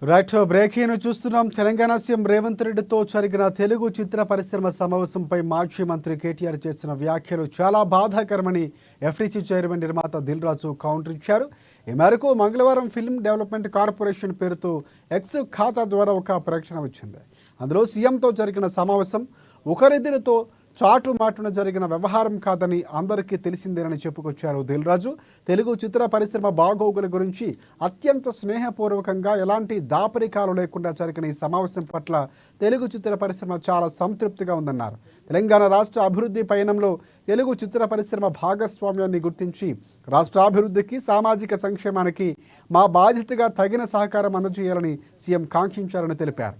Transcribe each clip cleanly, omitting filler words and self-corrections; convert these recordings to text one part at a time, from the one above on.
Right breaking చూస్తున్నాం. Telangana CM Revanth రెడ్డితో జరిగిన తెలుగు చిత్ర పరిశ్రమ సమావేశంపై మాజీ మంత్రి కేటీఆర్ చేసిన వ్యాఖ్యలు చాలా బాధాకరమని ఎఫ్టీసీ చైర్మన్ నిర్మాత దిల్ రాజు కౌంటర్ ఇచ్చారు. ఈ మేరకు మంగళవారం ఫిల్మ్ డెవలప్మెంట్ కార్పొరేషన్ పేరుతో ఎక్స్ ఖాతా ద్వారా ఒక ప్రకటన వచ్చింది. అందులో సీఎంతో జరిగిన సమావేశం ఒకరిద్దరితో చాటుమాటున జరిగిన వ్యవహారం కాదని అందరికీ తెలిసిందేనని చెప్పుకొచ్చారు దిల్ రాజు. తెలుగు చిత్ర పరిశ్రమ బాగోగుల గురించి అత్యంత స్నేహపూర్వకంగా ఎలాంటి దాపరికాలు లేకుండా జరిగిన ఈ సమావేశం పట్ల తెలుగు చిత్ర పరిశ్రమ చాలా సంతృప్తిగా ఉందన్నారు. తెలంగాణ రాష్ట్ర అభివృద్ధి పయనంలో తెలుగు చిత్ర పరిశ్రమ భాగస్వామ్యాన్ని గుర్తించి రాష్ట్రాభివృద్ధికి సామాజిక సంక్షేమానికి మా బాధ్యతగా తగిన సహకారం అందజేయాలని సీఎం కాంక్షించారని తెలిపారు.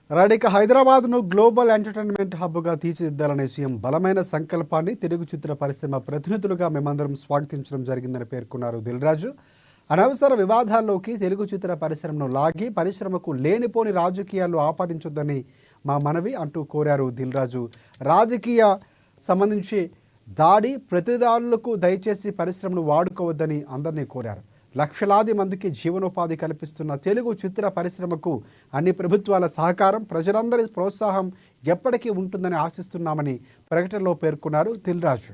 రాడిక హైదరాబాద్ను గ్లోబల్ ఎంటర్టైన్మెంట్ హబ్గా తీర్చిదిద్దాలనే సీఎం బలమైన సంకల్పాన్ని తెలుగు చిత్ర పరిశ్రమ ప్రతినిధులుగా మేమందరం స్వాగతించడం జరిగిందని పేర్కొన్నారు దిల్ రాజు. అనవసర వివాదాల్లోకి తెలుగు చిత్ర పరిశ్రమను లాగి పరిశ్రమకు లేనిపోని రాజకీయాలు ఆపాదించొద్దని మా మనవి అంటూ కోరారు దిల్ రాజు. రాజకీయ సంబంధించి దాడి ప్రతిదారులకు దయచేసి పరిశ్రమను వాడుకోవద్దని అందరినీ కోరారు. లక్షలాది మందికి జీవనోపాధి కల్పిస్తున్న తెలుగు చిత్ర పరిశ్రమకు అన్ని ప్రభుత్వాల సహకారం, ప్రజలందరి ప్రోత్సాహం ఎప్పటికీ ఉంటుందని ఆశిస్తున్నామని ప్రకటనలో పేర్కొన్నారు దిల్ రాజు.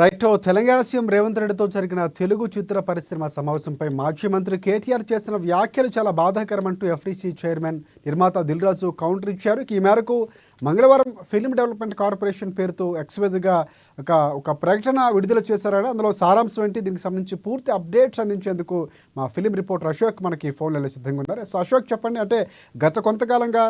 రైట్. తెలంగాణ సీఎం రేవంత్ రెడ్డితో జరిగిన తెలుగు చిత్ర పరిశ్రమ సమావేశంపై మాజీ మంత్రి కేటీఆర్ చేసిన వ్యాఖ్యలు చాలా బాధాకరమంటూ ఎఫ్డీసీ చైర్మన్ నిర్మాత దిల్ రాజు కౌంటర్ ఇచ్చారు. ఈ మేరకు మంగళవారం ఫిల్మ్ డెవలప్మెంట్ కార్పొరేషన్ పేరుతో ఎక్స్వేదిగా ఒక ప్రకటన విడుదల చేశారని, అందులో సారాంశం ఏంటి, దీనికి సంబంధించి పూర్తి అప్డేట్స్ అందించేందుకు మా ఫిలిం రిపోర్టర్ అశోక్ మనకి ఫోన్లలో సిద్ధంగా ఉన్నారు. సో అశోక్, చెప్పండి. అంటే గత కొంతకాలంగా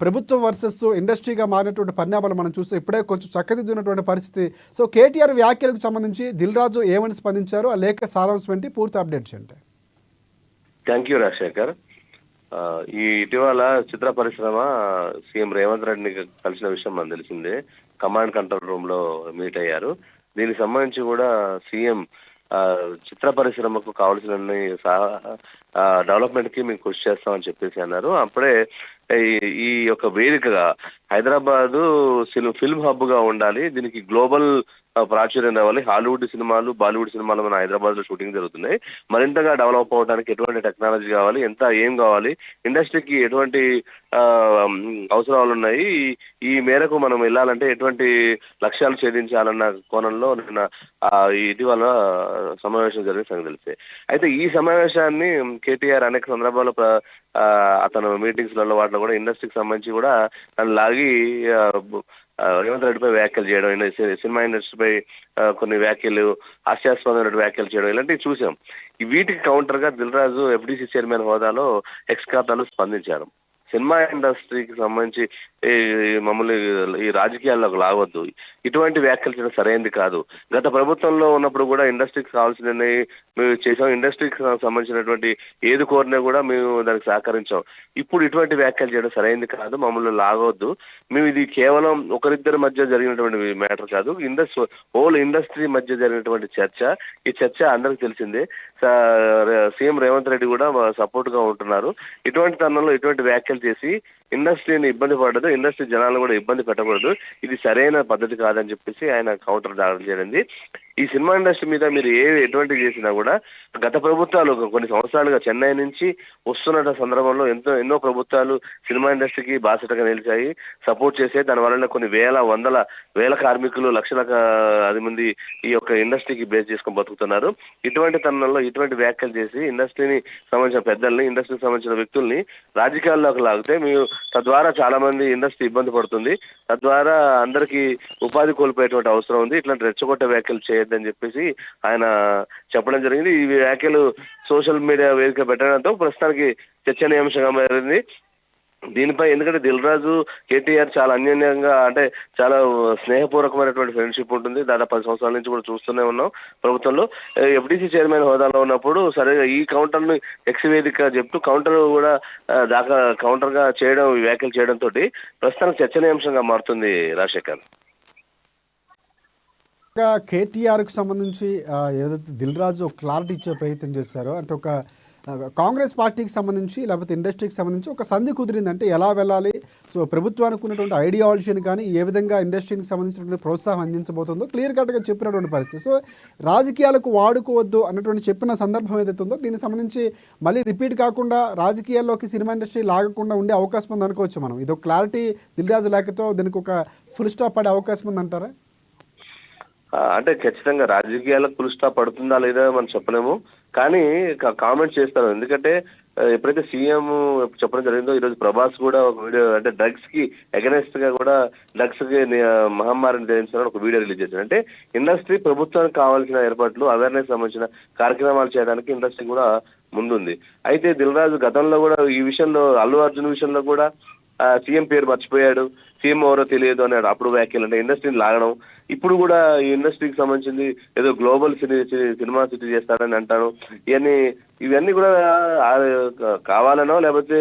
ప్రభుత్వం వర్సెస్ ఇండస్ట్రీగా మారినటువంటి పరిణామాలు మనం చూస్తే ఇప్పుడే కొంచెం చక్కదిద్దున్నటువంటి పరిస్థితి. సో కేటీఆర్ వ్యాఖ్యలకు సంబంధించి దిల్ రాజు ఏమని స్పందించారు, ఆ లేఖ సారాంశం ఏంటి, పూర్తి అప్డేట్స్ ఏంటి? Thank you Rajasekhar. ఈ ఇటీవల చిత్ర పరిశ్రమ సీఎం రేవంత్ రెడ్డిని కలిసిన విషయం మనకు తెలిసిందే. కమాండ్ కంట్రోల్ రూమ్ లో మీట్ అయ్యారు. దీనికి సంబంధించి కూడా సీఎం చిత్ర పరిశ్రమకు కావాల్సిన డెవలప్మెంట్ కి మేము కృషి చేస్తామని చెప్పేసి అన్నారు. అప్పుడే ఈ యొక్క వేదికగా హైదరాబాదు ఫిల్మ్ హబ్ గా ఉండాలి, దీనికి గ్లోబల్ ప్రాచుర్యం రావాలి. హాలీవుడ్ సినిమాలు, బాలీవుడ్ సినిమాలు మన హైదరాబాద్ లో షూటింగ్ జరుగుతున్నాయి. మరింతగా డెవలప్ అవడానికి ఎటువంటి టెక్నాలజీ కావాలి, ఏం కావాలి, ఇండస్ట్రీకి ఎటువంటి అవసరాలు ఉన్నాయి, ఈ మేరకు మనం వెళ్ళాలంటే ఎటువంటి లక్ష్యాలు ఛేదించాలన్న కోణంలో నిన్న ఇటీవల సమావేశం జరిగిన సంగతి తెలిసే. అయితే ఈ సమావేశాన్ని కేటీఆర్ అనేక సందర్భాల్లో అతను మీటింగ్స్లలో వాటిలో కూడా ఇండస్ట్రీకి సంబంధించి కూడా నన్ను లాగి రేవంత్ రెడ్డిపై వ్యాఖ్యలు చేయడం, సినిమా ఇండస్ట్రీపై కొన్ని వ్యాఖ్యలు, హాస్యాస్పదమైన వ్యాఖ్యలు చేయడం ఇలాంటివి చూసాం. వీటికి కౌంటర్ గా దిల్ రాజు ఎఫ్డీసీ చైర్మన్ హోదాలో ఎక్స్ ఖాతాలో స్పందించారు. సినిమా ఇండస్ట్రీకి సంబంధించి మమ్మల్ని ఈ రాజకీయాల్లోకి లాగొద్దు, ఇటువంటి వ్యాఖ్యలు చేయడం సరైనది కాదు. గత ప్రభుత్వంలో ఉన్నప్పుడు కూడా ఇండస్ట్రీకి కావాల్సినవి మేము చేసాం, ఇండస్ట్రీకి సంబంధించినటువంటి ఏది కోరినా కూడా మేము దానికి సహకరించాం. ఇప్పుడు ఇటువంటి వ్యాఖ్యలు చేయడం సరైనది కాదు, మమ్మల్ని లాగొద్దు. మేము ఇది కేవలం ఒకరిద్దరి మధ్య జరిగినటువంటి మ్యాటర్ కాదు, హోల్ ఇండస్ట్రీ మధ్య జరిగినటువంటి చర్చ. ఈ చర్చ అందరికి తెలిసిందే. సీఎం రేవంత్ రెడ్డి కూడా సపోర్ట్ గా ఉంటున్నారు. ఇటువంటి తరుణంలో ఇటువంటి వ్యాఖ్యలు చేసి ఇండస్ట్రీని ఇబ్బంది పడదు, ఇండస్ట్రీ జనాలను కూడా ఇబ్బంది పెట్టకూడదు, ఇది సరైన పద్ధతి కాదని చెప్పేసి ఆయన కౌంటర్ దాఖలు చేయడింది. ఈ సినిమా ఇండస్ట్రీ మీద మీరు ఎటువంటి చేసినా కూడా గత ప్రభుత్వాలు కొన్ని సంవత్సరాలుగా చెన్నై నుంచి వస్తున్న సందర్భంలో ఎన్నో ప్రభుత్వాలు సినిమా ఇండస్ట్రీకి బాసటగా నిలిచాయి, సపోర్ట్ చేసే. దాని వలన కొన్ని వేల కార్మికులు, లక్షల మంది ఈ యొక్క ఇండస్ట్రీకి బేస్ చేసుకొని బతుకుతున్నారు. ఇటువంటి తరుణంలో ఇటువంటి వ్యాఖ్యలు చేసి ఇండస్ట్రీని సంబంధించిన పెద్దల్ని, ఇండస్ట్రీకి సంబంధించిన వ్యక్తుల్ని రాజకీయాల్లోకి లాగితే తద్వారా చాలా మంది ఇండస్ట్రీ ఇబ్బంది పడుతుంది, తద్వారా అందరికీ ఉపాధి కోల్పోయేటువంటి అవసరం ఉంది. ఇట్లాంటి రెచ్చగొట్టే వ్యాఖ్యలు చేయొద్దని చెప్పేసి ఆయన చెప్పడం జరిగింది. ఈ వ్యాఖ్యలు సోషల్ మీడియా వేదిక పెట్టడంతో ప్రస్తుతానికి చర్చనీయాంశంగా మారింది. దీనిపై ఎందుకంటే దిల్ రాజు కేటీఆర్ చాలా అన్యోన్యంగా, అంటే చాలా స్నేహపూర్వకమైనటువంటి ఫ్రెండ్షిప్ ఉంటుంది. దాదాపు 10 సంవత్సరాల నుంచి కూడా చూస్తూనే ఉన్నాం. ప్రభుత్వంలో ఎఫ్డీసీ చైర్మన్ హోదాలో ఉన్నప్పుడు సరే ఈ కౌంటర్ను ఎక్స్ వేదిక చెప్తూ కౌంటర్ కూడా కౌంటర్ గా చేయడం, వ్యాఖ్యలు చేయడంతో ప్రస్తుతానికి చర్చనీయాంశంగా మారుతుంది రాజశేఖర్. కేటీఆర్కు సంబంధించి ఏదైతే దిల్ రాజు క్లారిటీ ఇచ్చే ప్రయత్నం చేశారో, అంటే ఒక కాంగ్రెస్ పార్టీకి సంబంధించి లేకపోతే ఇండస్ట్రీకి సంబంధించి ఒక సంధి కుదిరిందంటే ఎలా వెళ్ళాలి, సో ప్రభుత్వానికి ఉన్నటువంటి ఐడియాలజీని కానీ ఏ విధంగా ఇండస్ట్రీకి సంబంధించినటువంటి ప్రోత్సాహం అందించబోతుందో క్లియర్ కట్గా చెప్పినటువంటి పరిస్థితి. సో రాజకీయాలకు వాడుకోవద్దు అన్నటువంటి చెప్పిన సందర్భం ఏదైతే ఉందో దీనికి సంబంధించి మళ్ళీ రిపీట్ కాకుండా రాజకీయాల్లోకి సినిమా ఇండస్ట్రీ లాగకుండా ఉండే అవకాశం ఉంది అనుకోవచ్చు మనం. ఇది ఒక క్లారిటీ దిల్ రాజు లేకతో దీనికి ఒక ఫుల్ స్టాప్ పడే అవకాశం ఉందంటారా? అంటే ఖచ్చితంగా రాజకీయాలకు ఫుల్ స్టాప్ పడుతుందా లేదా మనం చెప్పలేము, కానీ కామెంట్ చేస్తారు. ఎందుకంటే ఎప్పుడైతే సీఎం చెప్పడం జరిగిందో, ఈరోజు ప్రభాస్ కూడా ఒక వీడియో, అంటే డ్రగ్స్ కి అగెనెస్ట్ గా కూడా డ్రగ్స్ కి మహమ్మారిని జయించాలని ఒక వీడియో రిలీజ్ చేశారు. అంటే ఇండస్ట్రీ ప్రభుత్వానికి కావాల్సిన ఏర్పాట్లు, అవేర్నెస్ సంబంధించిన కార్యక్రమాలు చేయడానికి ఇండస్ట్రీ కూడా ముందుంది. అయితే దిల్ రాజు గతంలో కూడా ఈ విషయంలో, అల్లు అర్జున్ విషయంలో కూడా సీఎం పేరు మర్చిపోయాడు, సీఎం ఎవరో తెలియదు అన్నాడు. అప్పుడు వ్యాఖ్యలు, అంటే ఇండస్ట్రీని లాగడం. ఇప్పుడు కూడా ఈ ఇండస్ట్రీకి సంబంధించింది ఏదో గ్లోబల్ సినిమా సిటీ చేస్తాడని అంటాను. ఇవన్నీ కూడా కావాలనో లేకపోతే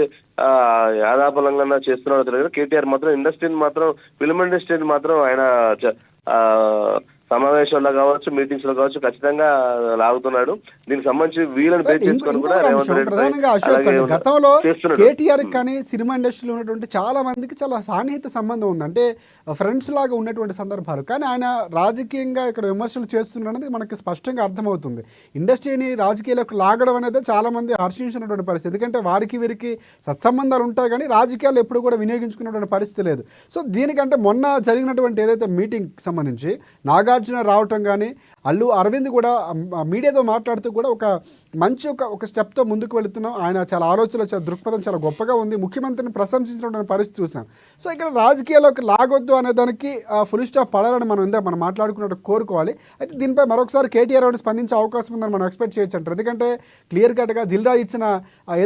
యాదాపలంగా చేస్తున్నాడో తెలియదు. కేటీఆర్ మాత్రం ఇండస్ట్రీని మాత్రం, ఫిల్మ్ ఇండస్ట్రీని మాత్రం ఆయన సమావేశాల్లో కావచ్చు, మీటింగ్స్ లో కావచ్చు ఖచ్చితంగా లాగుతున్నాడు. దీనికి సంబంధించి వీళ్ళని బేస్ చేసుకొని కూడా ప్రధానంగా అశోక్, గతంలో కేటీఆర్ కానీ సినిమా ఇండస్ట్రీలో ఉన్నటువంటి చాలా మందికి చాలా సాన్నిహిత సంబంధం ఉంది, అంటే ఫ్రెండ్స్ లాగా ఉన్నటువంటి సందర్భాలు. కానీ ఆయన రాజకీయంగా ఇక్కడ విమర్శలు చేస్తున్నది మనకి స్పష్టంగా అర్థమవుతుంది. ఇండస్ట్రీని రాజకీయాలకు లాగడం అనేది చాలా మంది హర్షించినటువంటి పరిస్థితి. ఎందుకంటే వారికి వీరికి సత్సంబంధాలు ఉంటాయి కానీ రాజకీయాలు ఎప్పుడు కూడా వినియోగించుకున్నటువంటి పరిస్థితి లేదు. సో దీనికంటే మొన్న జరిగినటువంటి ఏదైతే మీటింగ్ సంబంధించి నాగా నాగార్జున రావటం కానీ, అల్లు అరవింద్ కూడా మీడియాతో మాట్లాడుతూ కూడా ఒక మంచి ఒక స్టెప్తో ముందుకు వెళుతున్నాం, ఆయన చాలా ఆలోచనలు, చాలా దృక్పథం చాలా గొప్పగా ఉంది, ముఖ్యమంత్రిని ప్రశంసించినటువంటి పరిస్థితి చూసాం. సో ఇక్కడ రాజకీయాల్లోకి లాగొద్దు అనే దానికి ఫుల్ స్టాప్ పడాలని మనం మాట్లాడుకున్నట్టు కోరుకోవాలి. అయితే దీనిపై మరొకసారి కేటీఆర్ అని స్పందించే అవకాశం ఉందని మనం ఎక్స్పెక్ట్ చేయొచ్చు అంటారు. ఎందుకంటే క్లియర్ కట్గా దిల్ రాజు ఇచ్చిన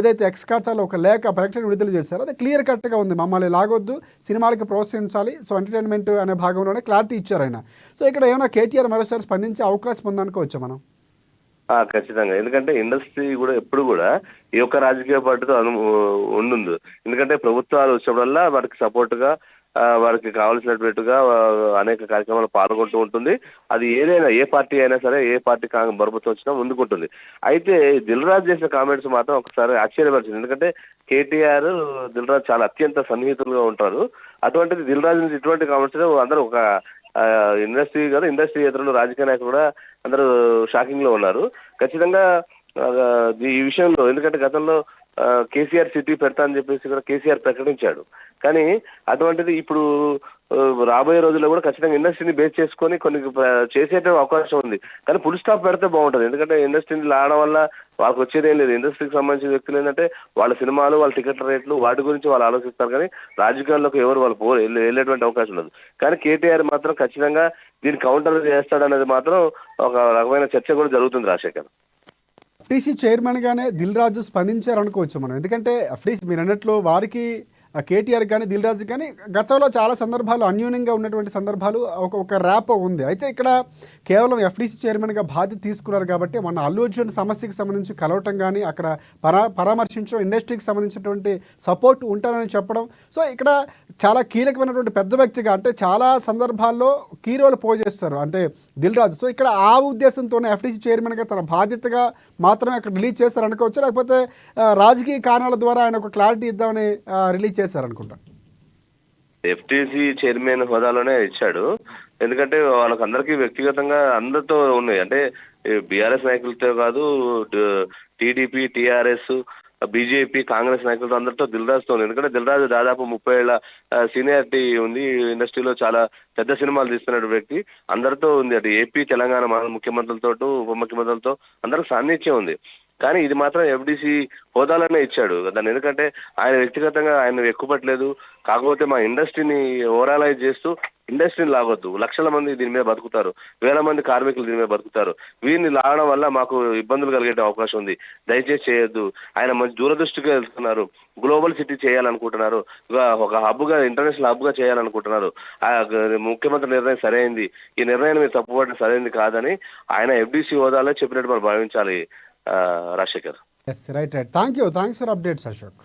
ఏదైతే ఎక్స్ ఖాతాలో ఒక లేఖ ప్రకటన విడుదల చేశారో అది క్లియర్ కట్గా ఉంది, మమ్మల్ని లాగొద్దు, సినిమాలకి ప్రోత్సహించాలి, సో ఎంటర్టైన్మెంట్ అనే భాగంలోనే క్లారిటీ ఇచ్చారు ఆయన. సో ఇక్కడ ఏమైనా కేటీఆర్ మరోసారి స్పందించే అవకాశం ఉందనుకోవచ్చా మనం? ఖచ్చితంగా. ఎందుకంటే ఇండస్ట్రీ కూడా ఎప్పుడు కూడా ఈ యొక్క రాజకీయ పార్టీతో ఉండుంది. ఎందుకంటే ప్రభుత్వాలు వచ్చినప్పుడల్లా వాటికి సపోర్ట్గా, వారికి కావాల్సినట్టుగా అనేక కార్యక్రమాలు పాల్గొంటూ ఉంటుంది. అది ఏదైనా, ఏ పార్టీ అయినా సరే, ఏ పార్టీ ప్రభుత్వం వచ్చినా ముందుకుంటుంది. అయితే దిల్ రాజు చేసిన కామెంట్స్ మాత్రం ఒకసారి ఆశ్చర్యపరిచింది. ఎందుకంటే కేటీఆర్, దిల్ రాజు చాలా అత్యంత సన్నిహితులుగా ఉంటారు. అటువంటిది దిల్ రాజు నుంచి ఇటువంటి కామెంట్స్ అందరూ ఒక ఇండస్ట్రీ కదా, ఇండస్ట్రీ ఇతరులు, రాజకీయ నాయకులు కూడా అందరూ షాకింగ్ లో ఉన్నారు. ఖచ్చితంగా ఈ విషయంలో, ఎందుకంటే గతంలో కేసీఆర్ సిటీ పెడతా అని చెప్పేసి కూడా కేసీఆర్ ప్రకటించాడు. కానీ అటువంటిది ఇప్పుడు రాబోయే రోజుల్లో కూడా ఖచ్చితంగా ఇండస్ట్రీని బేస్ చేసుకొని కొన్ని చేసే అవకాశం ఉంది. కానీ ఫుల్ స్టాప్ పెడితే బాగుంటుంది. ఎందుకంటే ఇండస్ట్రీని లాగడం వల్ల వాళ్ళకి వచ్చేది ఏం లేదు. ఇండస్ట్రీకి సంబంధించిన వ్యక్తులు ఏంటంటే వాళ్ళ సినిమాలు, వాళ్ళ టికెట్ రేట్లు, వాటి గురించి వాళ్ళు ఆలోచిస్తారు. కానీ రాజకీయాల్లోకి ఎవరు వాళ్ళు వెళ్ళేటువంటి అవకాశం ఉండదు. కానీ కేటీఆర్ మాత్రం ఖచ్చితంగా దీన్ని కౌంటర్ చేస్తాడనేది మాత్రం ఒక రకమైన చర్చ కూడా జరుగుతుంది రాజశేఖర్. ఎఫ్టీసీ చైర్మన్గానే దిల్ రాజు స్పందించారనుకోవచ్చు మనం. ఎందుకంటే ఎఫ్టీసీ మీరు అన్నట్లు వారికి కేటీఆర్ కానీ దిల్ రాజు కానీ గతంలో చాలా సందర్భాలు అన్యూన్యంగా ఉన్నటువంటి సందర్భాలు ఒక ర్యాప్ ఉంది. అయితే ఇక్కడ కేవలం ఎఫ్డీసీ చైర్మన్గా బాధ్యత తీసుకున్నారు కాబట్టి మొన్న అల్లు అర్జున్ సమస్యకి సంబంధించి కలవటం కానీ, అక్కడ పరామర్శించడం, ఇండస్ట్రీకి సంబంధించినటువంటి సపోర్ట్ ఉంటారని చెప్పడం. సో ఇక్కడ చాలా కీలకమైనటువంటి పెద్ద వ్యక్తిగా, అంటే చాలా సందర్భాల్లో కీ రోల్ ప్లే చేస్తారు అంటే దిల్ రాజు. సో ఇక్కడ ఆ ఉద్దేశంతోనే ఎఫ్డీసీ చైర్మన్గా తన బాధ్యతగా మాత్రమే అక్కడ రిలీజ్ చేస్తారు అనుకోవచ్చు, లేకపోతే రాజకీయ కారణాల ద్వారా ఆయన ఒక క్లారిటీ ఇద్దామని రిలీజ్ చేశారనుకుంటా. ఎఫ్టీసీ చైర్మన్ హోదాలోనే ఇచ్చాడు. ఎందుకంటే వాళ్ళకి అందరికీ వ్యక్తిగతంగా అందరితో ఉన్నాయి. అంటే బీఆర్ఎస్ నాయకులతో కాదు, టీడీపీ, టీఆర్ఎస్, బీజేపీ, కాంగ్రెస్ నాయకులతో అందరితో దిల్ రాజుతో ఉంది. ఎందుకంటే దిల్ రాజు దాదాపు 30 ఏళ్ల సీనియారిటీ ఉంది. ఇండస్ట్రీలో చాలా పెద్ద సినిమాలు తీస్తున్న వ్యక్తి. అందరితో ఉంది. అటు ఏపీ, తెలంగాణ ముఖ్యమంత్రులతో, ఉప ముఖ్యమంత్రులతో అందరికి సాన్నిధ్యం ఉంది. కానీ ఇది మాత్రం ఎఫ్డీసీ హోదాలోనే ఇచ్చాడు దాన్ని. ఎందుకంటే ఆయన వ్యక్తిగతంగా ఆయన ఎక్కుపట్లేదు. కాకపోతే మా ఇండస్ట్రీని ఓవరాలైజ్ చేస్తూ ఇండస్ట్రీని లాగొద్దు, లక్షల మంది దీని మీద బతుకుతారు, వేల మంది కార్మికులు దీని మీద బతుకుతారు, వీరిని లాగడం వల్ల మాకు ఇబ్బందులు కలిగే అవకాశం ఉంది, దయచేసి చేయొద్దు. ఆయన మంచి దూరదృష్టిగా వెళ్తున్నారు, గ్లోబల్ సిటీ చేయాలనుకుంటున్నారు, ఒక హబ్గా, ఇంటర్నేషనల్ హబ్గా చేయాలనుకుంటున్నారు. ముఖ్యమంత్రి నిర్ణయం సరైంది, ఈ నిర్ణయాన్ని మీరు తప్పుపడడం సరైంది కాదని ఆయన ఎఫ్డీసీ హోదాలో చెప్పినట్టు మనం భావించాలి Rajasekhar. Yes, right. Thanks for updates Ashok.